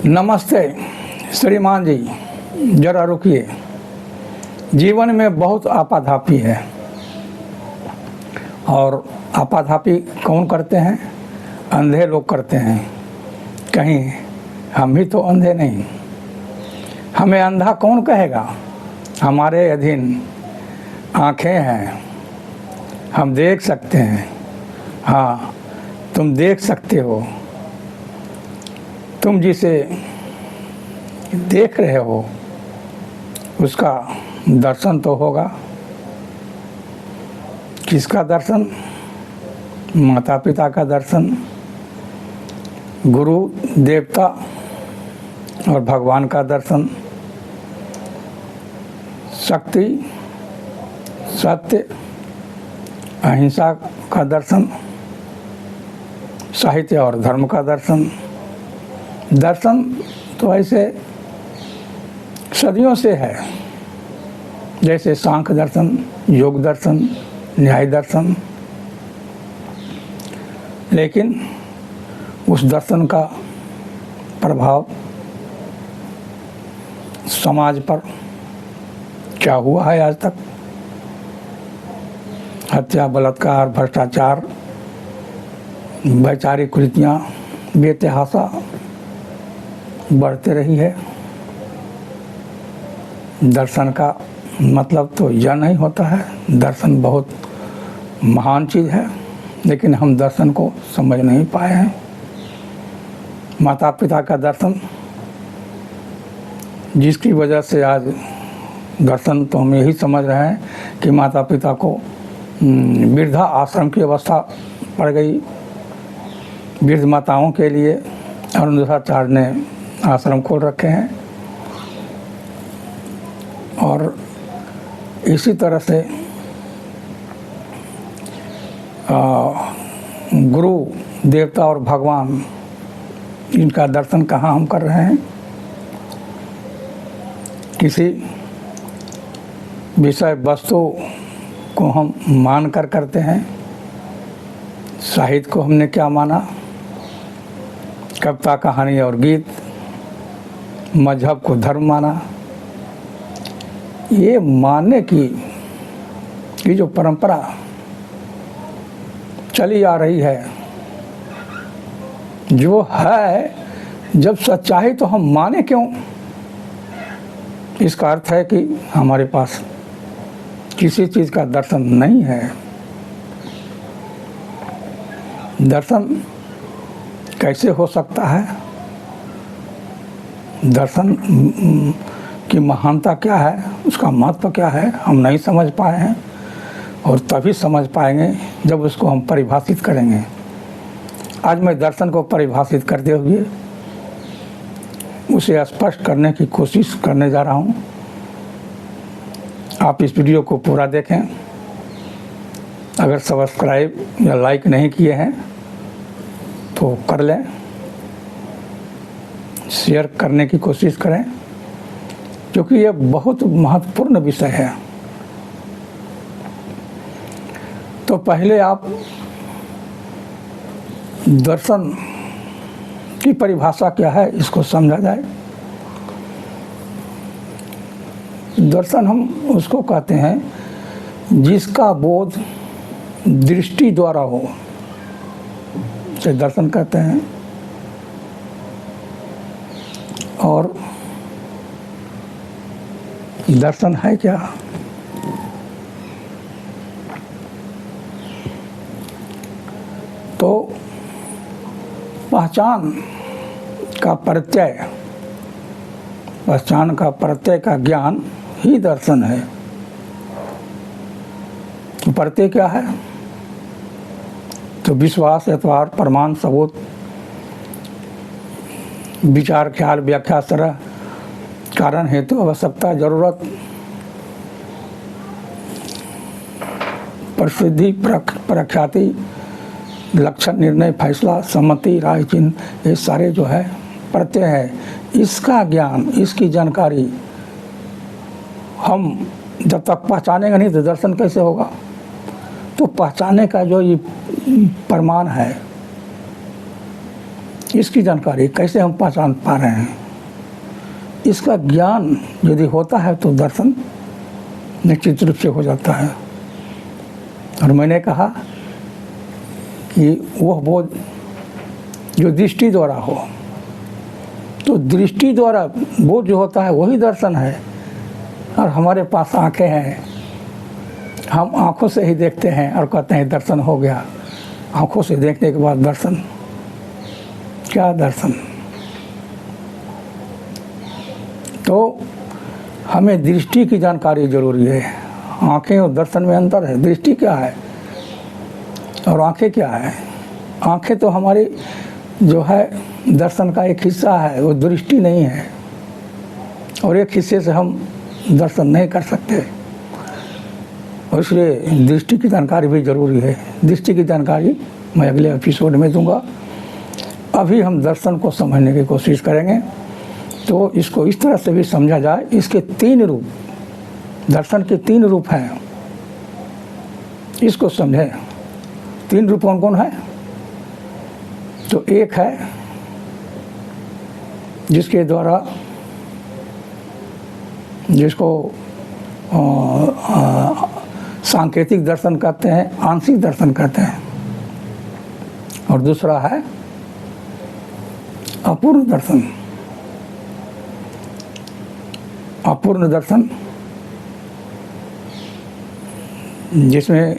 नमस्ते श्रीमान जी, जरा रुकिए। जीवन में बहुत आपाधापी है और आपाधापी कौन करते हैं? अंधे लोग करते हैं। कहीं हम भी तो अंधे नहीं? हमें अंधा कौन कहेगा? हमारे अधीन आँखें हैं, हम देख सकते हैं। हाँ, तुम देख सकते हो। तुम जिसे देख रहे हो उसका दर्शन तो होगा। किसका दर्शन? माता पिता का दर्शन, गुरु देवता और भगवान का दर्शन, शक्ति, सत्य, अहिंसा का दर्शन, साहित्य और धर्म का दर्शन। दर्शन तो ऐसे सदियों से है, जैसे सांख्य दर्शन, योग दर्शन, न्याय दर्शन। लेकिन उस दर्शन का प्रभाव समाज पर क्या हुआ है आज तक? हत्या, बलात्कार, भ्रष्टाचार, वैचारिक कृतियाँ बेतहाशा बढ़ते रही है। दर्शन का मतलब तो यह नहीं होता है। दर्शन बहुत महान चीज़ है, लेकिन हम दर्शन को समझ नहीं पाए हैं। माता पिता का दर्शन, जिसकी वजह से आज दर्शन तो हम यही समझ रहे हैं कि माता पिता को वृद्धा आश्रम की अवस्था पड़ गई। वृद्ध माताओं के लिए अरुणोदयाचार्य ने आश्रम खोल रखे हैं और इसी तरह से गुरु देवता और भगवान, इनका दर्शन कहाँ हम कर रहे हैं? किसी विषय वस्तु को हम मान कर करते हैं। साहित्य को हमने क्या माना? कविता, कहानी और गीत। मजहब को धर्म माना। ये मानने की जो परंपरा चली आ रही है, जो है, जब सच्चाई तो हम माने क्यों? इसका अर्थ है कि हमारे पास किसी चीज़ का दर्शन नहीं है। दर्शन कैसे हो सकता है? दर्शन की महानता क्या है, उसका महत्व क्या है, हम नहीं समझ पाए हैं और तभी समझ पाएंगे जब उसको हम परिभाषित करेंगे। आज मैं दर्शन को परिभाषित करते हुए उसे स्पष्ट करने की कोशिश करने जा रहा हूँ। आप इस वीडियो को पूरा देखें। अगर सब्सक्राइब या लाइक नहीं किए हैं तो कर लें, शेयर करने की कोशिश करें, क्योंकि यह बहुत महत्वपूर्ण विषय है। तो पहले आप दर्शन की परिभाषा क्या है इसको समझा जाए। दर्शन हम उसको कहते हैं जिसका बोध दृष्टि द्वारा हो, उसे दर्शन कहते हैं। और दर्शन है क्या? तो पहचान का प्रत्यय का ज्ञान ही दर्शन है। प्रत्यय क्या है? तो विश्वास, यथार्थ, प्रमाण, सबूत, विचार, ख्याल, व्याख्या, तरह, कारण, हेतु, आवश्यकता, जरूरत, प्रसिद्धि, प्रख्याति, लक्षण, निर्णय, फैसला, सम्मति, राय, चिन्ह, ये सारे जो है प्रत्यय है। इसका ज्ञान, इसकी जानकारी हम जब तक पहचानेंगे नहीं तो दर्शन कैसे होगा? तो पहचाने का जो ये प्रमाण है, इसकी जानकारी कैसे हम पहचान पा रहे हैं? इसका ज्ञान यदि होता है तो दर्शन निश्चित रूप से हो जाता है। और मैंने कहा कि वह बोध जो दृष्टि द्वारा हो, तो दृष्टि द्वारा बोध जो होता है वही दर्शन है। और हमारे पास आंखें हैं, हम आंखों से ही देखते हैं और कहते हैं दर्शन हो गया। आंखों से देखने के बाद दर्शन, क्या दर्शन? तो हमें दृष्टि की जानकारी जरूरी है। आंखें और दर्शन में अंतर है। दृष्टि क्या है और आंखें क्या है? आंखें तो हमारी जो है दर्शन का एक हिस्सा है, वो दृष्टि नहीं है। और एक हिस्से से हम दर्शन नहीं कर सकते, और इसलिए दृष्टि की जानकारी भी जरूरी है। दृष्टि की जानकारी मैं अगले एपिसोड में दूंगा। अभी हम दर्शन को समझने की कोशिश करेंगे। तो इसको इस तरह से भी समझा जाए, इसके 3 रूप, दर्शन के 3 रूप हैं, इसको समझें। 3 रूप कौन कौन है? तो एक है जिसके द्वारा, जिसको सांकेतिक दर्शन कहते हैं, आंशिक दर्शन कहते हैं। और दूसरा है अपूर्ण दर्शन। अपूर्ण दर्शन जिसमें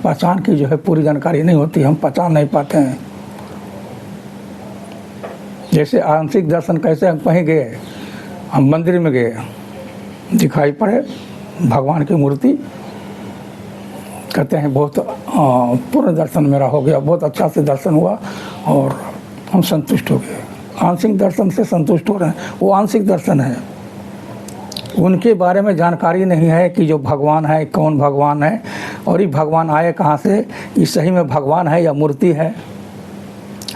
पहचान की जो है पूरी जानकारी नहीं होती, हम पहचान नहीं पाते हैं। जैसे आंशिक दर्शन, कैसे हम कहीं गए, हम मंदिर में गए, दिखाई पड़े भगवान की मूर्ति, कहते हैं बहुत पूर्ण दर्शन मेरा हो गया, बहुत अच्छा से दर्शन हुआ और हम संतुष्ट हो गए। आंशिक दर्शन से संतुष्ट हो रहे हैं, वो आंशिक दर्शन है। उनके बारे में जानकारी नहीं है कि जो भगवान है कौन भगवान है, और ये भगवान आए कहाँ से, ये सही में भगवान है या मूर्ति है।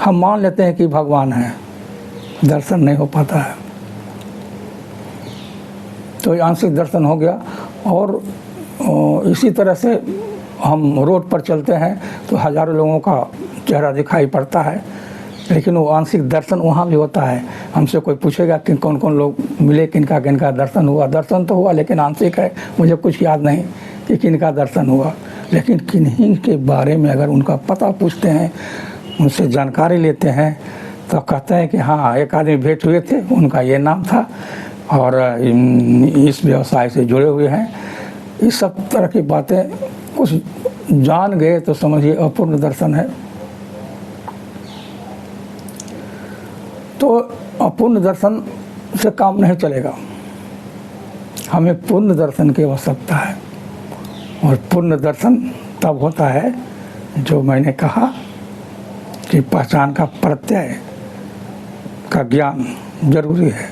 हम मान लेते हैं कि भगवान है, दर्शन नहीं हो पाता है। तो ये आंशिक दर्शन हो गया। और इसी तरह से हम रोड पर चलते हैं तो हज़ारों लोगों का चेहरा दिखाई पड़ता है, लेकिन वो आंशिक दर्शन वहाँ भी होता है। हमसे कोई पूछेगा कि कौन कौन लोग मिले, किनका किनका दर्शन हुआ। दर्शन तो हुआ लेकिन आंशिक है, मुझे कुछ याद नहीं कि किनका दर्शन हुआ। लेकिन किन्हीं के बारे में अगर उनका पता पूछते हैं, उनसे जानकारी लेते हैं, तो कहते हैं कि हाँ एक आदमी भेंट हुए थे, उनका ये नाम था और इस व्यवसाय से जुड़े हुए हैं। इस सब तरह की बातें कुछ जान गए तो समझिए अपूर्ण दर्शन है। तो अपूर्ण दर्शन से काम नहीं चलेगा, हमें पूर्ण दर्शन की आवश्यकता है। और पूर्ण दर्शन तब होता है जो मैंने कहा कि पहचान का प्रत्यय का ज्ञान जरूरी है।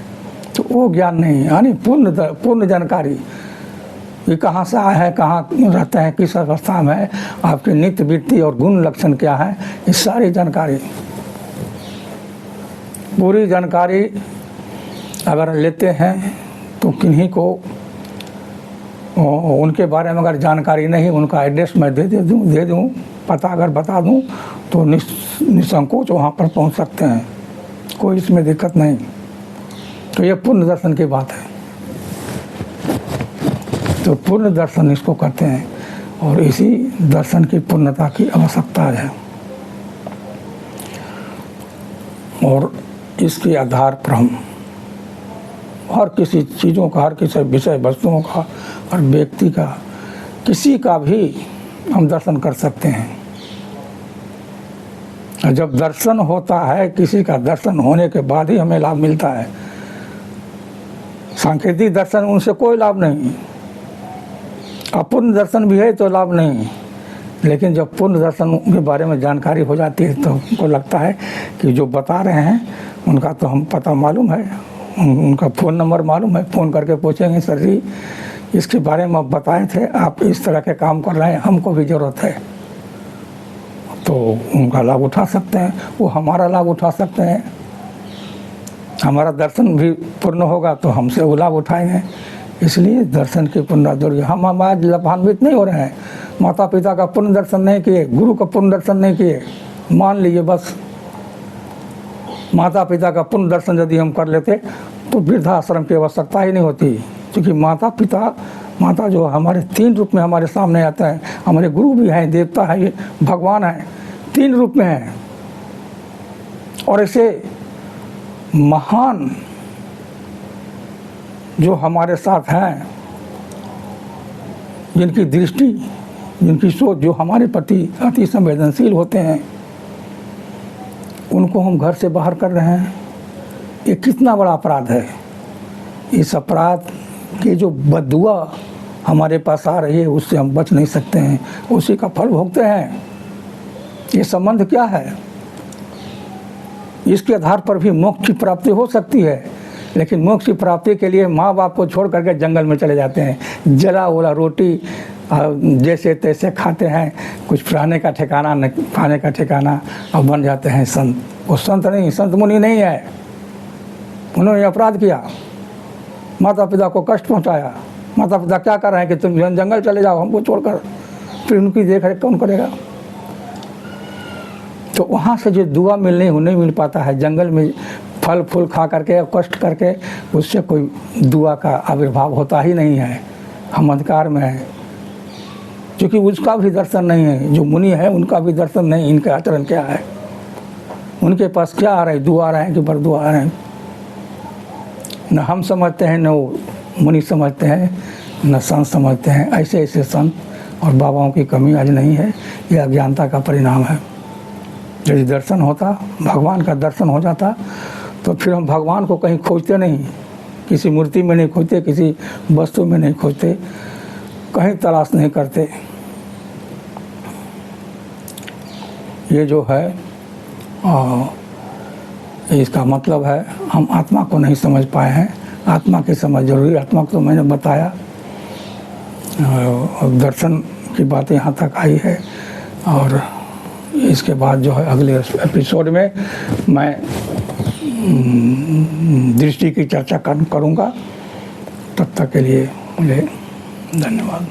तो वो ज्ञान नहीं, यानी पूर्ण जानकारी, ये कहाँ से आया है, कहाँ रहते हैं, किस अवस्था में है, आपकी नित्य वृत्ति और गुण लक्षण क्या है, इस सारी जानकारी, पूरी जानकारी अगर लेते हैं तो किन्हीं को उनके बारे में अगर जानकारी नहीं, उनका एड्रेस मैं दे दूँ, पता अगर बता दूँ तो निसंकोच वहाँ पर पहुँच सकते हैं, कोई इसमें दिक्कत नहीं। तो ये पूर्ण दर्शन की बात है। तो पूर्ण दर्शन इसको कहते हैं, और इसी दर्शन की पूर्णता की आवश्यकता है। और इसके आधार पर हम हर किसी चीज़ों का, हर किसी विषय वस्तुओं का और व्यक्ति का, किसी का भी हम दर्शन कर सकते हैं। जब दर्शन होता है, किसी का दर्शन होने के बाद ही हमें लाभ मिलता है। सांकेतिक दर्शन, उनसे कोई लाभ नहीं। अपूर्ण दर्शन भी है तो लाभ नहीं। लेकिन जब पूर्ण दर्शन के बारे में जानकारी हो जाती है तो हमको लगता है कि जो बता रहे हैं उनका तो हम पता मालूम है, उनका फ़ोन नंबर मालूम है, फ़ोन करके पूछेंगे सर जी इसके बारे में आप बताए थे, आप इस तरह के काम कर रहे हैं, हमको भी ज़रूरत है, तो उनका लाभ उठा सकते हैं, वो हमारा लाभ उठा सकते हैं। हमारा दर्शन भी पूर्ण होगा तो हमसे वो लाभ उठाएंगे। इसलिए दर्शन की पूर्ण जरूरी। हम आज लाभान्वित नहीं हो रहे हैं, माता पिता का पूर्ण दर्शन नहीं किए, गुरु का पूर्ण दर्शन नहीं किए, मान लीजिए बस माता पिता का पुण्य दर्शन यदि हम कर लेते तो वृद्धाश्रम की आवश्यकता ही नहीं होती, क्योंकि माता पिता माता जो हमारे 3 रूप में हमारे सामने आता है, हमारे गुरु भी हैं, देवता है, भगवान है, 3 रूप में हैं। और ऐसे महान जो हमारे साथ हैं, जिनकी दृष्टि, जिनकी सोच जो हमारे प्रति अति संवेदनशील होते हैं, उनको हम घर से बाहर कर रहे हैं। ये कितना बड़ा अपराध है। इस अपराध की जो बददुआ हमारे पास आ रही है उससे हम बच नहीं सकते हैं, उसी का फल भोगते हैं। ये संबंध क्या है? इसके आधार पर भी मोक्ष की प्राप्ति हो सकती है, लेकिन मोक्ष की प्राप्ति के लिए माँ बाप को छोड़ करके जंगल में चले जाते हैं, जला वला रोटी जैसे तैसे खाते हैं, कुछ खाने का ठिकाना न खाने का ठिकाना, और बन जाते हैं संत। वो संत नहीं, संत मुनि नहीं है। उन्होंने अपराध किया, माता पिता को कष्ट पहुंचाया। माता पिता क्या कर रहे हैं कि तुम जंगल चले जाओ हमको छोड़कर, फिर उनकी देख रेख कौन करेगा? तो वहाँ से जो दुआ मिलने नहीं मिल पाता है, जंगल में फल फूल खा करके कष्ट करके, उससे कोई दुआ का आविर्भाव होता ही नहीं है। हम अंधकार में हैं, क्योंकि उसका भी दर्शन नहीं है। जो मुनि है उनका भी दर्शन नहीं, इनका आचरण क्या है, उनके पास क्या आ रहा है, दुआ आ रहे हैं कि बरदुआ आ रहे हैं। न हम समझते हैं, न वो मुनि समझते हैं, न संत समझते हैं। ऐसे ऐसे संत और बाबाओं की कमी आज नहीं है, यह अज्ञानता का परिणाम है। यदि दर्शन होता, भगवान का दर्शन हो जाता, तो फिर हम भगवान को कहीं खोजते नहीं, किसी मूर्ति में नहीं खोजते, किसी वस्तु में नहीं खोजते, कहीं तलाश नहीं करते। ये जो है इसका मतलब है हम आत्मा को नहीं समझ पाए हैं। आत्मा की समझ जरूरी, आत्मा को तो मैंने बताया, और दर्शन की बात यहाँ तक आई है। और इसके बाद जो है अगले एपिसोड में मैं दृष्टि की चर्चा करूँगा। तब तक के लिए मुझे धन्यवाद।